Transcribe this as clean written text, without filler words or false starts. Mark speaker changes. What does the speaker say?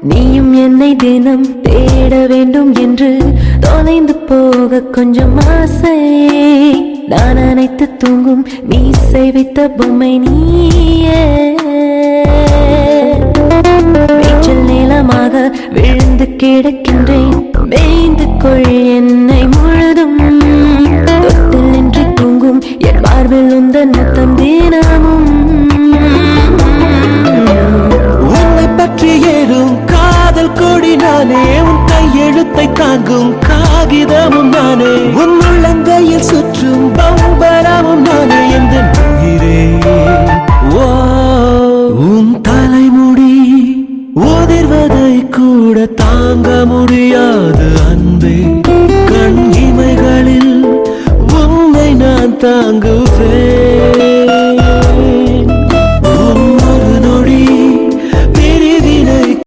Speaker 1: நீயும் என்னை தினம் தேட வேண்டும் என்று தொலைந்து போக கொஞ்சம் ஆசை. நான் அனைத்து தூங்கும் மீசை வைத்த பொம்மை நீயே. மேய்ச்சல் நீளமாக விழுந்து கிடக்கின்றேன், மேய்ந்து கொள் என்னை முழுதும். தொட்டில் நின்று தூங்கும் என் மார்பில் உந்தன் முத்தம் தினமும்.
Speaker 2: உன்னை பற்றி ஏறும் காதல் கொடி நானே, உன் கையெழுத்தை தாங்கும் காகிதமும் நானே, உன் உள்ளங்கையில் சுற்றும் பம்பரமும் நானே. எந்த உயிரே ஓ, உன் தலைமுடி உதிர்வதை கூட தாங்க முடியாது அன்பே. கண் இமைகளில் உன்னை நான் தாங்குவேன்.